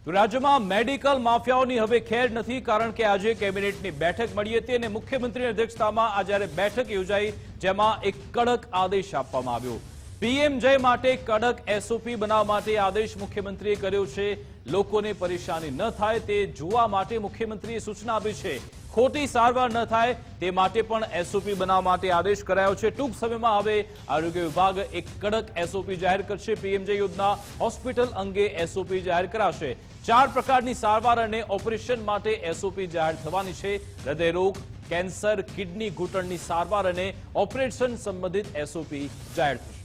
તો રાજ્યમાં મેડિકલ માફિયાઓની હવે ખેર નથી, કારણ કે આજે કેબિનેટની બેઠક મળી હતી અને મુખ્યમંત્રીની અધ્યક્ષતામાં આ જ્યારે બેઠક યોજાઈ, જેમાં એક કડક આદેશ આપવામાં આવ્યો. પીએમજય માટે કડક એસઓપી બનાવવા માટે આદેશ મુખ્યમંત્રીએ કર્યો છે. લોકોને પરેશાની ન થાય તે જોવા માટે મુખ્યમંત્રીએ સૂચના આપી છે. ખોટી સારવાર ન થાય તે માટે પણ એસઓપી બનાવવા માટે આદેશ કરાયો છે. ટૂંક સમયમાં હવે આરોગ્ય વિભાગ એક કડક એસઓપી જાહેર કરશે. પીએમજય યોજના હોસ્પિટલ અંગે એસઓપી જાહેર કરાશે. 4 પ્રકારની સારવાર અને ઓપરેશન માટે એસઓપી જાહેર થવાની છે. હૃદયરોગ, કેન્સર, કિડની, ઘૂંટણની સારવાર અને ઓપરેશન સંબંધિત એસઓપી જાહેર થશે.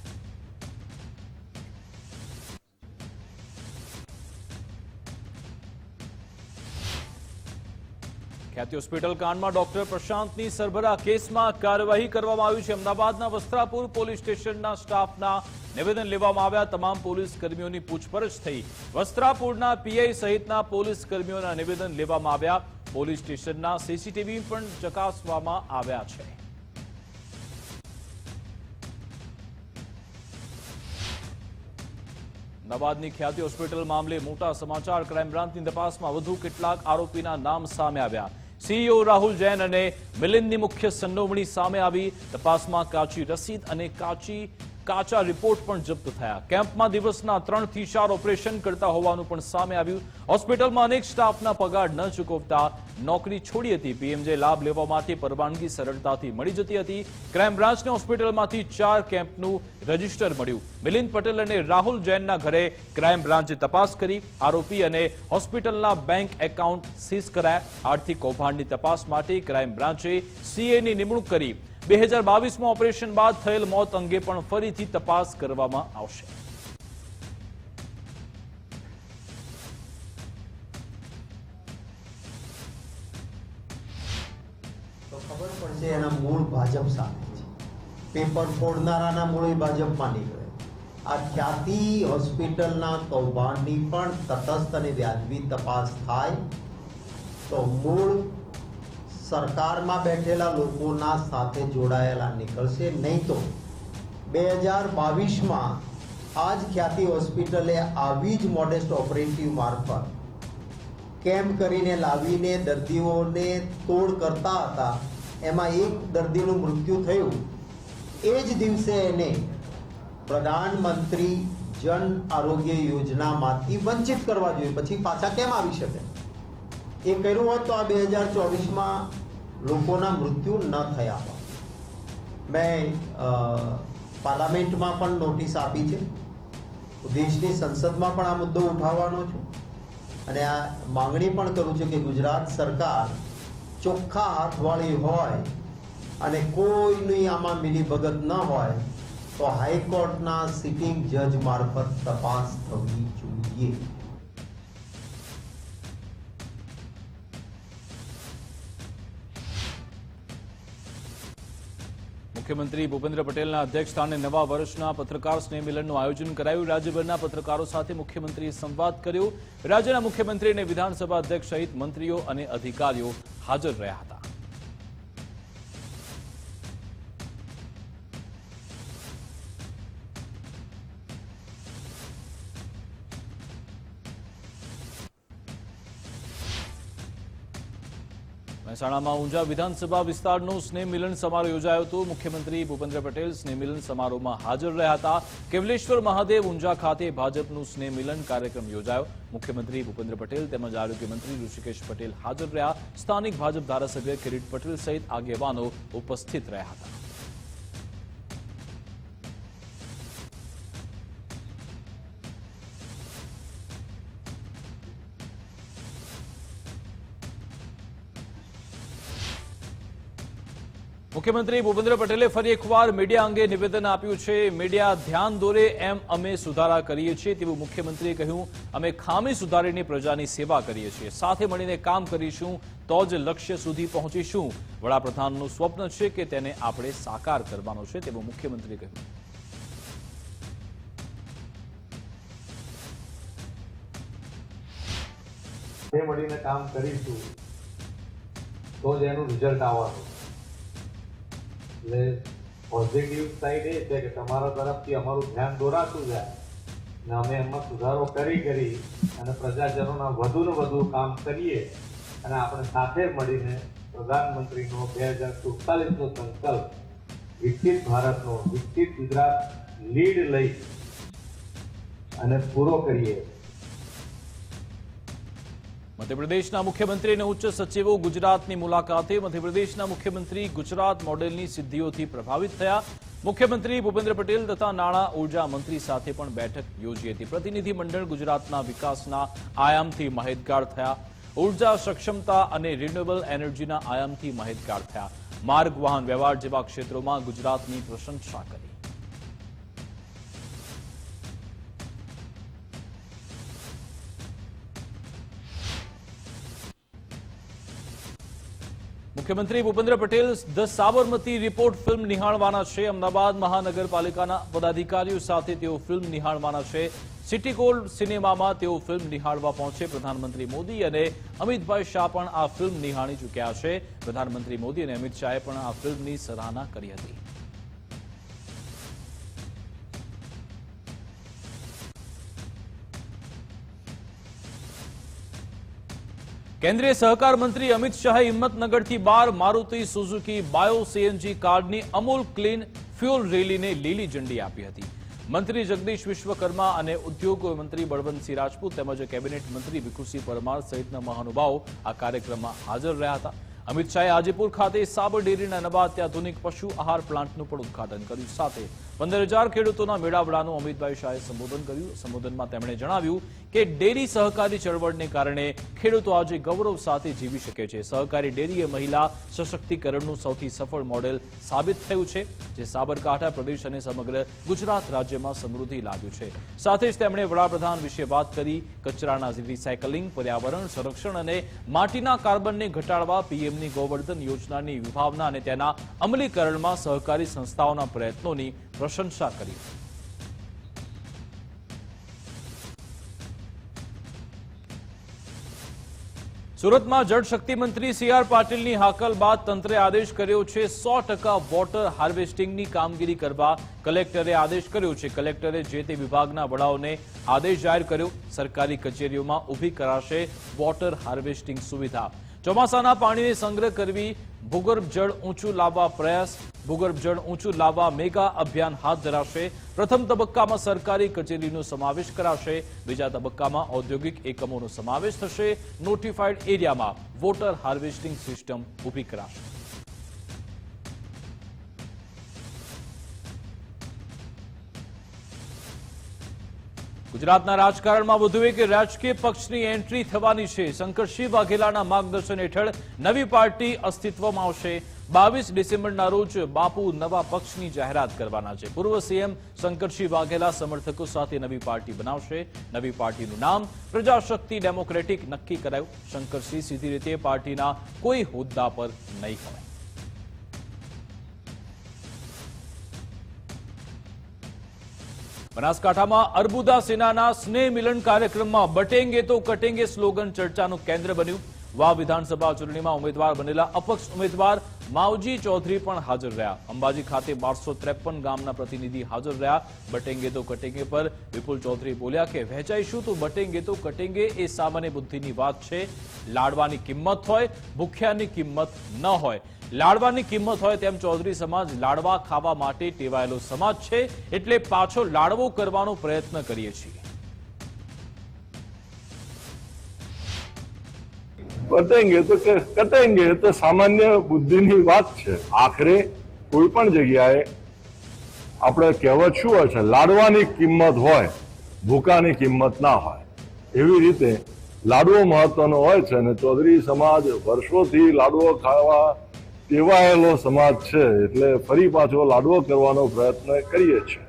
ખ્યાતિ હોસ્પિટલ કાંડમાં ડોક્ટર પ્રશાંતની સરભરા કેસમાં કાર્યવાહી કરવામાં આવી છે. અમદાવાદના વસ્ત્રાપુર પોલીસ સ્ટેશનના સ્ટાફના નિવેદન લેવામાં આવ્યા. તમામ પોલીસ કર્મીઓની પૂછપરછ થઈ. વસ્ત્રાપુરના પીઆઈ સહિતના પોલીસ કર્મીઓના નિવેદન લેવામાં આવ્યા. પોલીસ સ્ટેશનના સીસીટીવી પણ ચકાસવામાં આવ્યા છે. અમદાવાદની ખ્યાતિ હોસ્પિટલ મામલે મોટા સમાચાર. ક્રાઇમ બ્રાન્ચની તપાસમાં વધુ કેટલાક આરોપીના નામ સામે આવ્યા. સીઈઓ રાહુલ જૈન અને મિલિંદની મુખ્ય સંડોવણી સામે આવી. તપાસમાં કાચી રસીદ અને કાચા રિપોર્ટ પણ જપ્ત થયા. કેમ્પમાં દિવસના 3 થી 4 ઓપરેશન કરતા હોવાનું પણ સામે આવ્યું. હોસ્પિટલમાં અનેક સ્ટાફના પગાર ન ચૂકવતા નોકરી છોડી હતી. પીએમજે લાભ લેવા માટે પરવાનગી સરળતાથી મળી જતી હતી. ક્રાઇમ બ્રાન્ચને હોસ્પિટલમાંથી 4 કેમ્પનું રજીસ્ટર મળ્યું. મિલિંદ પટેલ અને રાહુલ જૈનના ઘરે ક્રાઇમ બ્રાન્ચે તપાસ કરી. આરોપી અને હોસ્પિટલના બેંક એકાઉન્ટ સીઝ કરાયા. આર્થિક કૌભાંડની તપાસ માટે ક્રાઇમ બ્રાન્ચે સીએની નિમણૂક કરી. 2022માં ઓપરેશન બાદ થયેલ મોત અંગે પણ ફરીથી તપાસ કરવામાં આવશે. તો ખબર પડશે એના મૂળ ભાજપ સામે છે. પેપર ફોડનારાના મૂળ ભાજપમાં નીકળે. આ ખ્યાતિ હોસ્પિટલના કૌભાંડની પણ તટસ્થ અને વ્યાજબી તપાસ થાય તો મૂળ સરકારમાં બેઠેલા લોકોના સાથે જોડાયેલા નીકળશે. નહીં તો 2022માં આ જ ખ્યાતિ હોસ્પિટલે આવી જ મોડેસ્ટ ઓપરેટિવ મારફત કેમ્પ કરીને લાવીને દર્દીઓને તોડ કરતા હતા. એમાં એક દર્દીનું મૃત્યુ થયું. એ જ દિવસે એને પ્રધાનમંત્રી જન આરોગ્ય યોજનામાંથી વંચિત કરવા જોઈએ. પછી પાછા કેમ આવી શકે? એ કર્યું હોત તો આ 2024માં લોકોના મૃત્યુ ન થયા હોત. મેં પાર્લામેન્ટમાં પણ નોટિસ આપી છે. દેશની સંસદમાં પણ આ મુદ્દો ઉઠાવવાનો છું અને આ માંગણી પણ કરું છું કે ગુજરાત સરકાર ચોખ્ખા હાથવાળી હોય અને કોઈની આમાં મિલીભગત ન હોય તો હાઈકોર્ટના સિટિંગ જજ મારફત તપાસ થવી જોઈએ. મુખ્યમંત્રી ભૂપેન્દ્ર પટેલના અધ્યક્ષસ્થાને નવા વર્ષના પત્રકાર સ્નેહ મિલનનું આયોજન કરાયું. રાજ્યભરના પત્રકારો સાથે મુખ્યમંત્રીએ સંવાદ કર્યો. રાજ્યના મુખ્યમંત્રી અને વિધાનસભા અધ્યક્ષ સહિત મંત્રીઓ અને અધિકારીઓ હાજર રહ્યા હતા. મહેસાણામાં ઊંઝા વિધાનસભા વિસ્તારનો સ્નેહ મિલન સમારોહ યોજાયો હતો. મુખ્યમંત્રી ભૂપેન્દ્ર પટેલ સ્નેહ મિલન સમારોહમાં હાજર રહ્યા હતા. કેવલેશ્વર મહાદેવ ઊંઝા ખાતે ભાજપનું સ્નેહ મિલન કાર્યક્રમ યોજાયો. મુખ્યમંત્રી ભૂપેન્દ્ર પટેલ તેમજ આરોગ્ય મંત્રી ઋષિકેશ પટેલ હાજર રહ્યા. સ્થાનિક ભાજપ ધારાસભ્ય કિરીટ પટેલ સહિત આગેવાનો ઉપસ્થિત રહ્યા હતા. મુખ્યમંત્રી ભૂપેન્દ્ર પટેલે ફરી એકવાર મીડિયા અંગે નિવેદન આપ્યું છે. મીડિયા ધ્યાન દોરે એમ અમે સુધારા કરીએ છીએ તેવું મુખ્યમંત્રીએ કહ્યું. અમે ખામી સુધારીને પ્રજાની સેવા કરીએ છીએ. સાથે મળીને કામ કરીશું તો જ લક્ષ્ય સુધી પહોંચીશું. વડાપ્રધાનનું સ્વપ્ન છે કે તેને આપણે સાકાર કરવાનો છે તેવું મુખ્યમંત્રીએ કહ્યું. મળીને કામ કરીશું તો જ એનું રિઝલ્ટ આવવાનું. એટલે પોઝિટિવ સાઈડ એ છે કે તમારા તરફથી અમારું ધ્યાન દોરાતું જાય ને અમે એમાં સુધારો કરી અને પ્રજાજનોના વધુ ને વધુ કામ કરીએ અને આપણે સાથે મળીને પ્રધાનમંત્રીનો 2047નો સંકલ્પ વિકસિત ભારતનો, વિકસિત ગુજરાત લીડ લઈ અને પૂરો કરીએ. મધ્યપ્રદેશના મુખ્યમંત્રી અને ઉચ્ચ સચિવો ગુજરાતની મુલાકાતે. મધ્યપ્રદેશના મુખ્યમંત્રી ગુજરાત મોડેલની સિદ્ધિઓથી પ્રભાવિત થયા. મુખ્યમંત્રી ભૂપેન્દ્ર પટેલ તથા નાણાં ઉર્જા મંત્રી સાથે પણ બેઠક યોજી હતી. પ્રતિનિધિમંડળ ગુજરાતના વિકાસના આયામથી માહિતગાર થયા. ઉર્જા સક્ષમતા અને રિન્યુએબલ એનર્જીના આયામથી માહિતગાર થયા. માર્ગ વાહન વ્યવહાર જેવા ક્ષેત્રોમાં ગુજરાતની પ્રશંસા કરી. મુખ્યમંત્રી Bhupendra Patel the Sabarmati report film નિહાળવાના છે. અમદાવાદ મહાનગરપાલિકાના પદાધિકારીઓ સાથે તેઓ ફિલ્મ નિહાળવાના છે. સિટી ગોલ્ડ સિનેમામાં તેઓ ફિલ્મ નિહાળવા પહોંચે. પ્રધાનમંત્રી મોદી અને અમિતભાઈ શાહ પણ આ ફિલ્મ નિહાળી ચૂક્યા છે. પ્રધાનમંત્રી મોદી અને અમિત શાહે પણ આ ફિલ્મની સરાહના કરી હતી. કેન્દ્રીય સહકાર મંત્રી અમિત શાહે હિંમતનગરથી 12 મારુતિ સુઝુકી બાયો સીએનજી કારની અમૂલ ક્લીન ફ્યુઅલ રેલીને લીલી ઝંડી આપી હતી. મંત્રી જગદીશ વિશ્વકર્મા અને ઉદ્યોગ મંત્રી બળવંતસિંહ રાજપૂત તેમજ કેબિનેટ મંત્રી વિકુસિંહ પરમાર સહિતના મહાનુભાવો આ કાર્યક્રમમાં હાજર રહ્યા હતા. અમિત શાહે હાજીપુર ખાતે સાબર ડેરીના નવા અત્યાધુનિક પશુ આહાર પ્લાન્ટનું પણ ઉદઘાટન કર્યું. સાથે 15,000 ખેડૂતોના મેળાવડાનું અમિતભાઈ શાહે સંબોધન કર્યું. સંબોધનમાં તેમણે જણાવ્યું કે ડેરી સહકારી ચળવળને કારણે ખેડૂતો આજે ગૌરવ સાથે જીવી શકે છે. સહકારી ડેરી એ મહિલા સશક્તિકરણનું સૌથી સફળ મોડેલ સાબિત થયું છે, જે સાબરકાંઠા પ્રદેશ અને સમગ્ર ગુજરાત રાજ્યમાં સમૃદ્ધિ લાવ્યું છે. સાથે જ તેમણે વડાપ્રધાન વિશે વાત કરી. કચરાના રિસાયકલિંગ, પર્યાવરણ સંરક્ષણ અને માટીના કાર્બનને ઘટાડવા પીએમની ગોવર્ધન યોજનાની વિભાવના અને તેના અમલીકરણમાં સહકારી સંસ્થાઓના પ્રયત્નોની પ્રશંસા કરી. સુરતમાં જળશક્તિ મંત્રી સી.આર. પાટીલની હાકલ બાદ તંત્રે આદેશ કર્યો છે 100% વોટર હાર્વેસ્ટિંગની કામગીરી કરવા કલેક્ટરે આદેશ કર્યો છે. કલેક્ટરે જે તે વિભાગના વડાઓને આદેશ જાહેર કર્યો. સરકારી કચેરીઓમાં ઊભી કરાશે વોટર હાર્વેસ્ટિંગ સુવિધા. ચોમાસાના પાણીને સંગ્રહ કરવી, ભૂગર્ભ જળ ઊંચું લાવવા પ્રયાસ, ભૂગર્ભ જળ ઊંચું લાવવા મેગા અભિયાન હાથ ધરાશે. પ્રથમ તબક્કામાં સરકારી કચેરીનો સમાવેશ કરાશે. બીજા તબક્કામાં ઔદ્યોગિક એકમોનો સમાવેશ થશે. નોટિફાઈડ એરિયામાં વોટર હાર્વેસ્ટિંગ સિસ્ટમ ઊભી કરાશે. ગુજરાતના રાજકારણમાં વધુ એક રાજકીય પક્ષની એન્ટ્રી થવાની છે. શંકરસિંહ વાઘેલાના માર્ગદર્શન હેઠળ નવી પાર્ટી અસ્તિત્વમાં આવશે. 22 ડિસેમ્બરના રોજ બાપુ નવા પક્ષની જાહેરાત કરવાના છે. પૂર્વ સીએમ શંકરસિંહ વાઘેલા સમર્થકો સાથે નવી પાર્ટી બનાવશે. નવી પાર્ટીનું નામ પ્રજાશક્તિ ડેમોક્રેટિક નક્કી કરાયું. શંકરસિંહ સીધી રીતે પાર્ટીના કોઈ હોદ્દા પર નહીં હોય. બનાસકાંઠામાં અર્બુદા સેનાના સ્નેહ મિલન કાર્યક્રમમાં બટેંગે તો કટેંગે સ્લોગન ચર્ચાનું કેન્દ્ર બન્યું. વાવ વિધાનસભા ચૂંટણીમાં ઉમેદવાર બનેલા અપક્ષ ઉમેદવાર માવજી ચૌધરી પણ હાજર રહ્યા. અંબાજી ખાતે 1253 ગામના પ્રતિનિધિ હાજર રહ્યા. બટેંગે તો કટેંગે પર વિપુલ ચૌધરી બોલ્યા કે વહેંચાઈશું તો બટેંગે તો કટેંગે એ સામાન્ય બુદ્ધિની વાત છે. લાડવાની કિંમત હોય, ભૂખ્યાની કિંમત ન હોય. લાડવાની કિંમત હોય તેમ ચૌધરી સમાજ લાડવા ખાવા માટે ટેવાયેલો સમાજ છે, એટલે પાછો લાડવો કરવાનો પ્રયત્ન કરીએ છીએ. બટેંગે તો કટેંગે તો સામાન્ય બુદ્ધિની વાત છે. આખરે કોઈ પણ જગ્યાએ આપણે કહેવત શું હોય છે, લાડવાની કિંમત હોય, ભૂકાની કિંમત ના હોય. એવી રીતે લાડવો મહત્વનો હોય છે અને ચૌધરી સમાજ વર્ષોથી લાડવો ખાવા ટેવાયેલો સમાજ છે, એટલે ફરી પાછો લાડવો કરવાનો પ્રયત્ન કરીએ છીએ.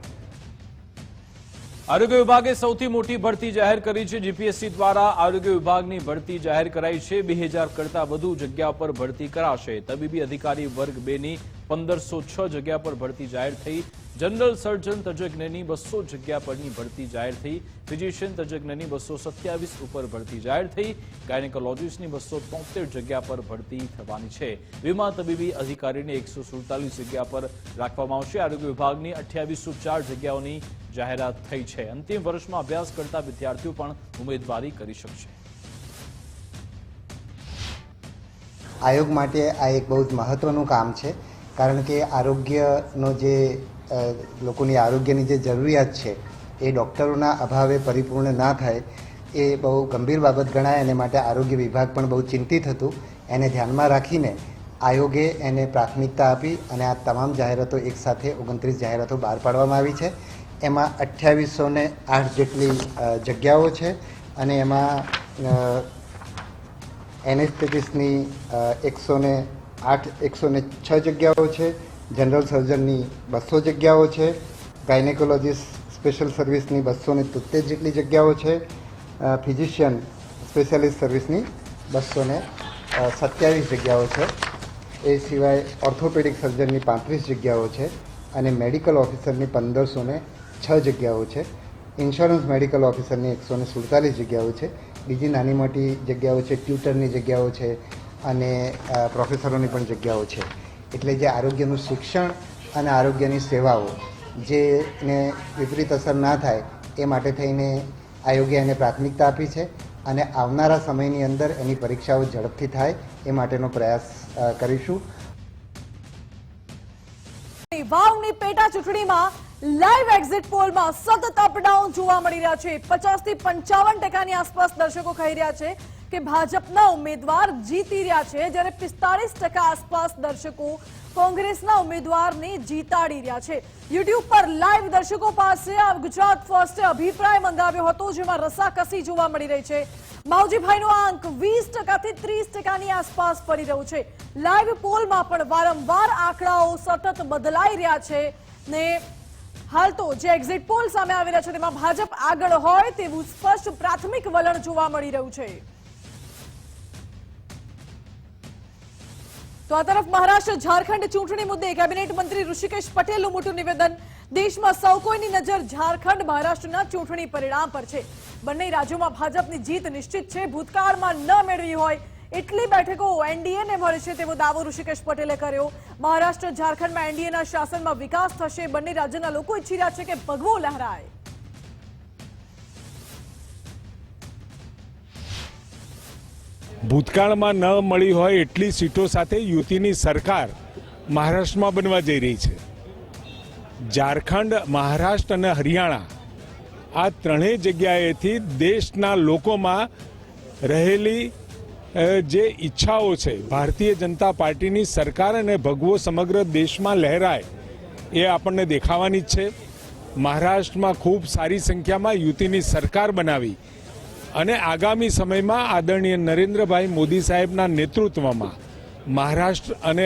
આરોગ્ય વિભાગે સૌથી મોટી ભરતી જાહેર કરી છે. જીપીએસસી દ્વારા આરોગ્ય વિભાગની ભરતી જાહેર કરાઈ છે. 2000 કરતા વધુ જગ્યા પર ભરતી કરાશે. તબીબી અધિકારી વર્ગ 2 ની 1506 જગ્યા પર ભરતી જાહેર થઈ. જનરલ સર્જન તજજ્ઞની 200 જગ્યા પરની ભરતી જાહેર થઈ. ફિઝિશિયન તજજ્ઞની 227 ઉપર ભરતી જાહેર થઈ. ગાયનેકોલોજીસ્ટની 273 જગ્યા પર ભરતી થવાની છે. વીમા તબીબી અધિકારીની 147 જગ્યા પર રાખવામાં આવશે. આરોગ્ય વિભાગની 2804 જગ્યાઓની જાહેરાત થઈ છે. અંતિમ વર્ષમાં અભ્યાસ કરતા વિદ્યાર્થીઓ પણ ઉમેદવારી કરી શકશે. આયોગ માટે આ એક બહુ જ મહત્ત્વનું કામ છે, કારણ કે આરોગ્યનો જે લોકોની આરોગ્યની જે જરૂરિયાત છે એ ડૉક્ટરોના અભાવે પરિપૂર્ણ ના થાય એ બહુ ગંભીર બાબત ગણાય. અને માટે આરોગ્ય વિભાગ પણ બહુ ચિંતિત હતું. એને ધ્યાનમાં રાખીને આયોગે એને પ્રાથમિકતા આપી અને આ તમામ જાહેરાતો એકસાથે 29 જાહેરાતો બહાર પાડવામાં આવી છે. એમાં 2808 જેટલી જગ્યાઓ છે અને એમાં એનેસ્થેટિસ્ટની 106 જગ્યાઓ છે. જનરલ સર્જનની 200 જગ્યાઓ છે. ગાયનેકોલોજીસ્ટ સ્પેશિયલ સર્વિસની 273 જેટલી જગ્યાઓ છે. ફિઝિશિયન સ્પેશિયાલિસ્ટ સર્વિસની 227 જગ્યાઓ છે. એ સિવાય ઓર્થોપેડિક સર્જનની 35 જગ્યાઓ છે અને મેડિકલ ઓફિસરની 1506 જગ્યાઓ છે. ઇન્સ્યોરન્સ મેડિકલ ઓફિસરની 147 જગ્યાઓ છે. બીજી નાની મોટી જગ્યાઓ છે, ટ્યુટરની જગ્યાઓ છે અને પ્રોફેસરોની પણ જગ્યાઓ છે. એટલે જે આરોગ્યનું શિક્ષણ અને આરોગ્યની સેવાઓ જેને વિપરીત અસર ના થાય એ માટે થઈને આયોગે એને પ્રાથમિકતા આપી છે અને આવનારા સમયની અંદર એની પરીક્ષાઓ ઝડપથી થાય એ માટેનો પ્રયાસ કરીશું. વાવની પેટા ચૂંટણીમાં લાઈવ એક્ઝિટ પોલમાં સતત અપડાઉન જોવા મળી રહ્યા છે. 50 થી 55% આસપાસ દર્શકો કહી રહ્યા છે કે ભાજપના ઉમેદવાર જીતી રહ્યા છે, જ્યારે 45% આસપાસ દર્શકો કોંગ્રેસના ઉમેદવારને જીતાડી રહ્યા છે. યુટ્યુબ પર લાઈવ દર્શકો પાસે આ ગુજરાત ફર્સ્ટે અભિપ્રાય મંગાવ્યો હતો, જેમાં રસાકસી જોવા મળી રહી છે. માવજીભાઈનો આંક 20% થી 30%ની આસપાસ પડી રહ્યું છે. લાઈવ પોલમાં પણ વારંવાર આંકડાઓ સતત બદલાઈ રહ્યા છે ને હાલ તો જે એક્ઝિટ પોલ સામે આવી રહ્યા છે તેમાં ભાજપ આગળ હોય તેવું સ્પષ્ટ પ્રાથમિક વલણ જોવા મળી રહ્યું છે. તો આ તરફ મહારાષ્ટ્ર ઝારખંડ ચૂંટણી મુદ્દે કેબિનેટ મંત્રી ઋષિકેશ પટેલનું મોટું નિવેદન. દેશમાં સૌ કોઈની નજર ઝારખંડ મહારાષ્ટ્રના ચૂંટણી પરિણામ પર છે. બંને રાજ્યોમાં ભાજપની જીત નિશ્ચિત છે. ભૂતકાળમાં ન મેળવી હોય એટલી બેઠકો એનડીએને મળી છે તેવો દાવો ઋષિકેશ પટેલે કર્યો. મહારાષ્ટ્ર ઝારખંડમાં એનડીએના શાસનમાં વિકાસ થશે. બંને રાજ્યના લોકો ઈચ્છી રહ્યા છે કે ભગવો લહેરાય. ભૂતકાળમાં ન મળી હોય એટલી સીટો સાથે યુતિની સરકાર મહારાષ્ટ્રમાં બનવા જઈ રહી છે. ઝારખંડ, મહારાષ્ટ્ર અને હરિયાણા આ ત્રણેય જગ્યાએથી દેશના લોકોમાં રહેલી જે ઈચ્છાઓ છે ભારતીય જનતા પાર્ટીની સરકાર અને ભગવો સમગ્ર દેશમાં લહેરાય એ આપણને દેખાવાની જ છે. મહારાષ્ટ્રમાં ખૂબ સારી સંખ્યામાં યુતિની સરકાર બનાવી અને આગામી સમયમાં આદરણીય નરેન્દ્રભાઈ મોદી સાહેબના નેતૃત્વમાં મહારાષ્ટ્ર અને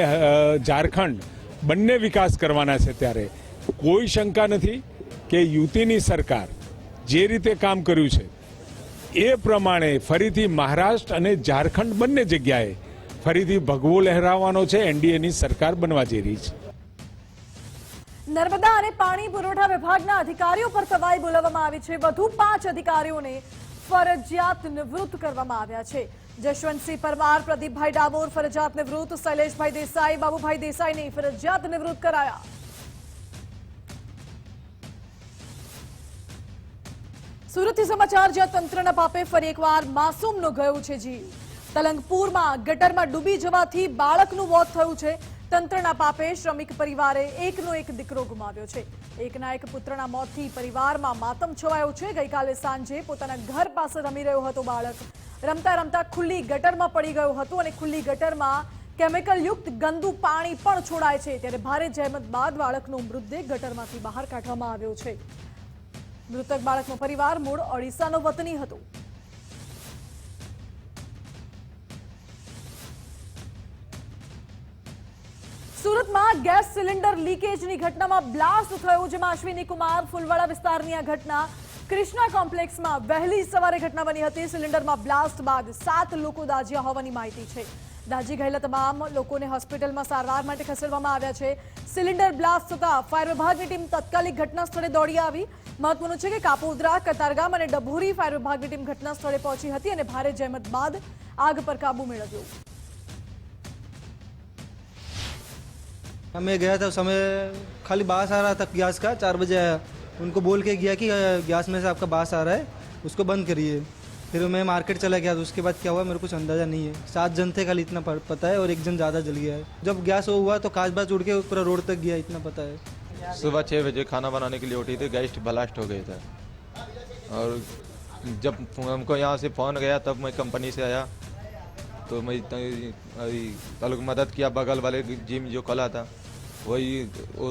ઝારખંડ બંને વિકાસ કરવાના છે. ત્યારે કોઈ શંકા નથી કે યુતિની સરકાર જે રીતે કામ કર્યું છે એ પ્રમાણે ફરીથી મહારાષ્ટ્ર અને ઝારખંડ બંને જગ્યાએ ફરીથી ભગવો લહેરાવાનો છે. એનડીએની સરકાર બનવા જઈ રહી છે. નર્મદા અને પાણી પુરવઠા વિભાગના અધિકારીઓ પર તવાઈ બોલાવવામાં આવી છે. વધુ 5 અધિકારીઓને ફરજિયાત નિવૃત્ત કરવામાં આવ્યા છે. જશવંતસિંહ પરમાર, પ્રદીપભાઈ ડામોર ફરજિયાત નિવૃત્ત, શૈલેષભાઈ દેસાઈ, બાબુભાઈ દેસાઈને ફરજિયાત નિવૃત્ત કરાયા. સુરતથી સમાચાર, જ્યાં તંત્રના પાપે ફરી એકવાર માસૂમનો ગયો છે જીવ. તલંગપુરમાં ગટરમાં ડૂબી જવાથી બાળકનું મોત થયું છે. તંત્રના પાપે શ્રમિક પરિવારે એકનો એક દીકરો ગુમાવ્યો છે. એકના એક પુત્રના મોતથી પરિવારમાં માતમ છવાયો છે. ગઈકાલે સાંજે પોતાના ઘર પાસે રમી રહ્યો હતો બાળક. રમતા રમતા ખુલ્લી ગટરમાં પડી ગયો હતો અને ખુલ્લી ગટરમાં કેમિકલયુક્ત ગંદુ પાણી પણ છોડાય છે. ત્યારે ભારે જહેમત બાદ બાળકનો મૃતદેહ ગટરમાંથી બહાર કાઢવામાં આવ્યો છે. મૃતક બાળકનો પરિવાર મૂળ ઓડિશાનો વતની હતો. સુરતમાં ગેસ સિલિન્ડર લીકેજની ઘટનામાં બ્લાસ્ટ થયો, જેમાં અશ્વિની કુમાર ફુલવાડા વિસ્તારની આ ઘટના કૃષ્ણા કોમ્પ્લેક્સમાં વહેલી સવારે ઘટના બની હતી. સિલિન્ડરમાં બ્લાસ્ટ બાદ 7 લોકો દાઝ્યા હોવાની માહિતી છે. દાઝી ગયેલા તમામ લોકોને હોસ્પિટલમાં સારવાર માટે ખસેડવામાં આવ્યા છે. સિલિન્ડર બ્લાસ્ટ થતા ફાયર વિભાગની ટીમ તાત્કાલિક ઘટના સ્થળે દોડી આવી. મહત્વનું છે કે કાપોદ્રા, કતારગામ અને ડભોરી ફાયર વિભાગની ટીમ ઘટના સ્થળે પહોંચી હતી અને ભારે જહેમત બાદ આગ પર કાબુ મેળવ્યો. मैं गया था उस समय खाली बास आ रहा था गैस का, 4 बजे आया, उनको बोल के गया कि गैस में से आपका बास आ रहा है, उसको बंद करिए. फिर मैं मार्केट चला गया, तो उसके बाद क्या हुआ मेरे को कुछ अंदाज़ा नहीं है. 7 जन थे खाली, इतना पता है, और 1 जन ज़्यादा जल गया है. जब गैस वो हुआ तो कांच बाज उड़ के पूरा रोड तक गया, इतना पता है. सुबह 6 बजे खाना बनाने के लिए उठी थी, गैस ब्लास्ट हो गया था और जब हमको यहाँ से फ़ोन गया तब मैं कंपनी से आया तो मैं तलक मदद किया. बगल वाले जिम जो कला था वही वो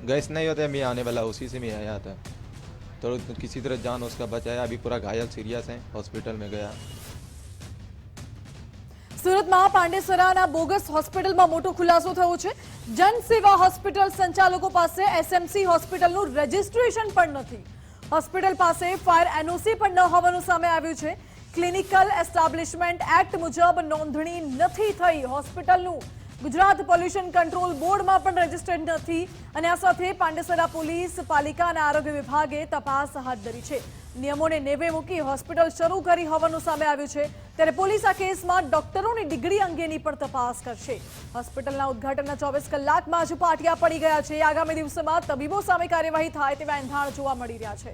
गैस नहीं होता मैं आने वाला उसी से मैं आया था तो किसी तरह जान उसका बचाया. अभी पूरा घायल सीरियस है, हॉस्पिटल में गया. સુરતમાં પાંડેસરાના બોગસ હોસ્પિટલમાં મોટો ખુલાસો થયો છે. જનસેવા હોસ્પિટલ સંચાલકો પાસે એસએમસી હોસ્પિટલનું રજિસ્ટ્રેશન પણ નથી. હોસ્પિટલ પાસે ફાયર એનઓસી પણ ન હોવાનું સામે આવ્યું છે. ક્લિનિકલ એસ્ટાબ્લિશમેન્ટ એક્ટ મુજબ નોંધણી નથી થઈ હોસ્પિટલનું. ગુજરાત પોલ્યુશન કંટ્રોલ બોર્ડમાં પણ રજિસ્ટર્ડ નથી અને આ સાથે પાંડેસરા પોલીસ, પાલિકા અને આરોગ્ય વિભાગે તપાસ હાથ ધરી છે. નિયમોને નેવે મૂકી હોસ્પિટલ શરૂ કરી હોવાનું સામે આવ્યું છે. ત્યારે પોલીસ આ કેસમાં ડોક્ટરોની ડિગ્રી અંગેની પણ તપાસ કરશે. હોસ્પિટલના ઉદ્ઘાટનના 24 કલાકમાં જ પાટિયા પડી ગયા છે. આગામી દિવસોમાં તબીબો સામે કાર્યવાહી થાય તેવા એંધાણ જોવા મળી રહ્યા છે.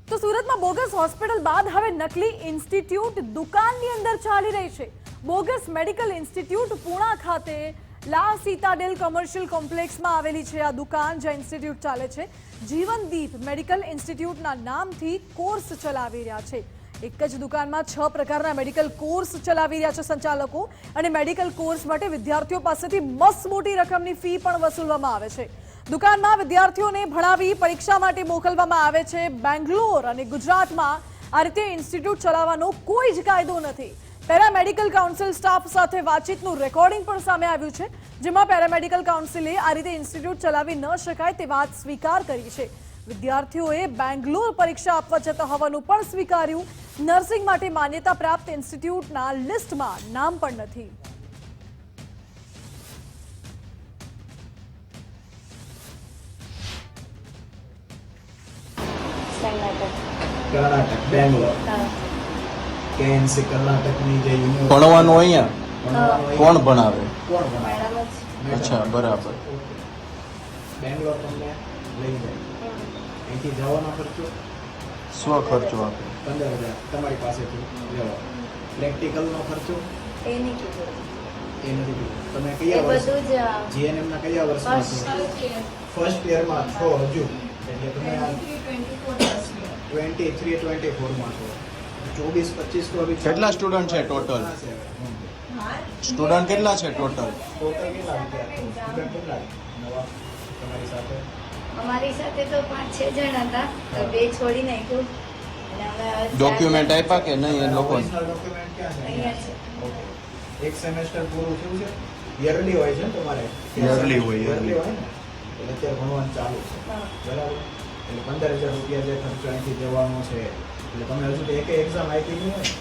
તો સુરતમાં બોગસ હોસ્પિટલ બાદ હવે નકલી ઇન્સ્ટિટ્યૂટ દુકાનની અંદર ચાલી રહી છે. બોગસ મેડિકલ ઇન્સ્ટિટ્યૂટ પૂણા ખાતે લા સીતાડેલ કોમર્શિયલ કોમ્પ્લેક્સમાં આવેલી છે આ દુકાન, જ્યાં ઇન્સ્ટિટ્યૂટ ચાલે છે. જીવનદીપ મેડિકલ ઇન્સ્ટિટ્યૂટના નામથી કોર્સ ચલાવી રહ્યા છે. એક જ દુકાનમાં 6 પ્રકારના મેડિકલ કોર્સ ચલાવી રહ્યા છે સંચાલકો અને મેડિકલ કોર્સ માટે વિદ્યાર્થીઓ પાસેથી મસ્ત મોટી રકમની ફી પણ વસૂલવામાં આવે છે. દુકાનમાં વિદ્યાર્થીઓને ભણાવી પરીક્ષા માટે મોકલવામાં આવે છે. બેંગ્લોર અને ગુજરાતમાં આ રીતે ઇન્સ્ટિટ્યૂટ ચલાવવાનો કોઈ જ કાયદો નથી. પેરામેડિકલ કાઉન્સિલ સ્ટાફ સાથે વાતચીતનું રેકોર્ડિંગ પણ સામે આવ્યું છે, જેમાં પેરામેડિકલ કાઉન્સિલે આ રીતે ઇન્સ્ટિટ્યૂટ ચલાવી ન શકાય તે વાત સ્વીકાર કરી છે. વિદ્યાર્થીઓએ બેંગ્લોર પરીક્ષા આપવા જતા હોવાનું પણ સ્વીકાર્યું. નર્સિંગ માટે માન્યતા પ્રાપ્ત ઇન્સ્ટિટ્યૂટના લિસ્ટમાં નામ પણ નથી. કર્ણાટક, બેંગ્લોર, કેએનસી કર્ણાટકની જે યુનિવર્સિટી ભણવાનું અહીંયા ભણવાનું કોણ ભણાવે? કોણ ભણાવે? અચ્છા, બરાબર. બેંગ્લોર તમને લઈ જાય, અહીંથી જવાનો ખર્ચો સ્વ ખર્ચો આપે 15,000 તમારી પાસેથી લેવાનો. પ્રેક્ટિકલનો ખર્ચો એ નહીં કીધું. એ નથી કીધું. તમે કયા વર્ષ જીએનએમ ના કયા વર્ષમાં છો? ફર્સ્ટ યરમાં છો હજુ, એટલે તમે 23-24 માં છો. 24-25 તો અભી કેટલા સ્ટુડન્ટ છે ટોટલ? સ્ટુડન્ટ કેટલા છે ટોટલ? ટોટલ કેટલા વિદ્યાર્થીઓ? સ્ટુડન્ટ કેટલા નવા તમારી સાથે? અમારી સાથે તો 5-6 જણ હતા, તો 2 છોડી નાખ્યું. અને હવે ડોક્યુમેન્ટ આપ્યા કે નહીં એ લોકોને? ઓરિજિનલ ડોક્યુમેન્ટ ક્યાં છે? અહીંયા છે. ઓકે. એક સેમેસ્ટર પૂરું થયું છે, યરલી હોય છે ને તમારે? Yearly હોય, યરલી yearly. હોય ને, એટલે અત્યારે ભણવાનું ચાલુ છે, હા. બરાબર? એટલે 15,000 રૂપિયા જે ખર્ચો અહીંથી જવાનો છે, એટલે તમે હજુ તો એક એક્ઝામ આપી નહીં હોય.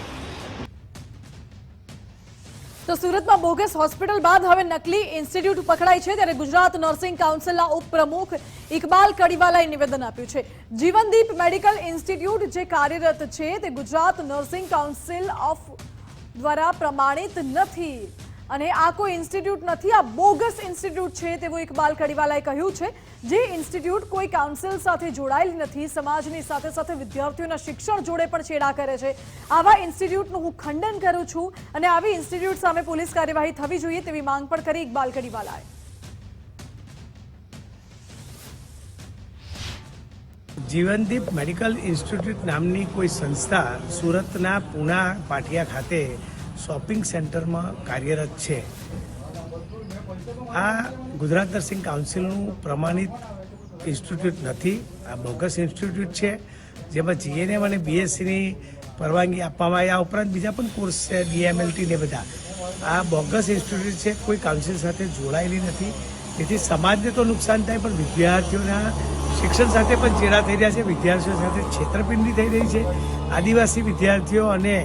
તો સુરતમાં બોગસ હોસ્પિટલ બાદ હવે નકલી ઇન્સ્ટિટ્યૂટ પકડાય છે. ત્યારે ગુજરાત નર્સિંગ કાઉન્સિલના ઉપપ્રમુખ ઇકબાલ કડીવાલાએ નિવેદન આપ્યું છે. જીવનદીપ મેડિકલ ઇન્સ્ટિટ્યૂટ જે કાર્યરત છે તે ગુજરાત નર્સિંગ કાઉન્સિલ ઓફ દ્વારા પ્રમાણિત નથી અને આ કોઈ ઇન્સ્ટિટ્યૂટ નથી, આ બોગસ ઇન્સ્ટિટ્યૂટ છે તેવું ઇકબાલ કડીવાલાએ કહ્યું છે. જે ઇન્સ્ટિટ્યૂટ કોઈ કાઉન્સિલ સાથે જોડાયેલી નથી, સમાજની સાથે સાથે વિદ્યાર્થીઓના શિક્ષણ જોડે પણ છેડા કરે છે, આવા ઇન્સ્ટિટ્યૂટનું હું ખંડન કરું છું અને આવી ઇન્સ્ટિટ્યૂટ સામે પોલીસ કાર્યવાહી થવી જોઈએ તેવી માંગ પણ કરી ઇકબાલ કડીવાલાએ. જીવનદીપ મેડિકલ ઇન્સ્ટિટ્યૂટ નામની કોઈ સંસ્થા સુરતના પૂણા પાટિયા ખાતે શોપિંગ સેન્ટરમાં કાર્યરત છે. આ ગુજરાત નર્સિંગ કાઉન્સિલનું પ્રમાણિત ઇન્સ્ટિટ્યૂટ નથી, આ બોગસ ઇન્સ્ટિટ્યૂટ છે, જેમાં જીએનએમ અને બીએસસીની પરવાનગી આપવામાં આવી. આ ઉપરાંત બીજા પણ કોર્સ છે, ડીએમએલટી ને બધા. આ બોગસ ઇન્સ્ટિટ્યૂટ છે, કોઈ કાઉન્સિલ સાથે જોડાયેલી નથી. તેથી સમાજને તો નુકસાન થાય, પણ વિદ્યાર્થીઓના શિક્ષણ સાથે પણ ચેડા થઈ રહ્યા છે, વિદ્યાર્થીઓ સાથે છેતરપિંડી થઈ રહી છે. આદિવાસી વિદ્યાર્થીઓ અને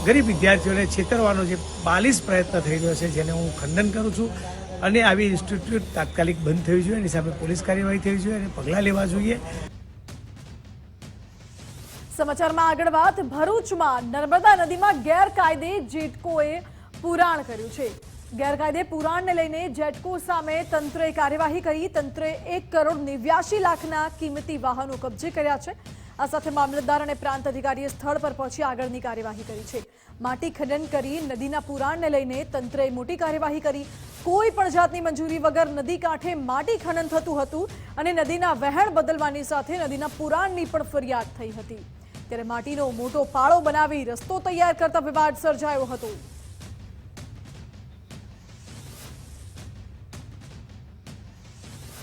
ગરીબ વિદ્યાર્થીઓને છેતરવાનો જે બાલિશ પ્રયત્ન થઈ રહ્યો છે, જેને હું ખંડન કરું છું. અને આવી ઇન્સ્ટિટ્યૂટ તાત્કાલિક બંધ થવી જોઈએ, એની સામે પોલીસ કાર્યવાહી થવી જોઈએ અને પગલાં લેવા જોઈએ. સમાચારમાં આગળ વાત, ભરૂચમાં નર્મદા નદીમાં ગેરકાયદે જેટકોએ પુરાણ કર્યું છે. ગેરકાયદે પુરાણને લઈને જેટકો સામે તંત્રએ કાર્યવાહી કરી. તંત્રએ 1,89,00,000ના કિંમતી વાહનો કબજે કર્યા છે. આ સાથે મામલતદાર અને પ્રાંત અધિકારીએ સ્થળ પર પહોંચી આગળની કાર્યવાહી કરી છે. માટી ખનન કરી નદીના પુરાણને લઈને તંત્રએ મોટી કાર્યવાહી કરી. કોઈ પણ જાતની મંજૂરી વગર નદી કાંઠે માટી ખનન થતું હતું અને નદીના વહેણ બદલવાની સાથે નદીના પુરાણની પણ ફરિયાદ થઈ હતી. ત્યારે માટીનો મોટો પાળો બનાવી રસ્તો તૈયાર કરતા વિવાદ સર્જાયો હતો.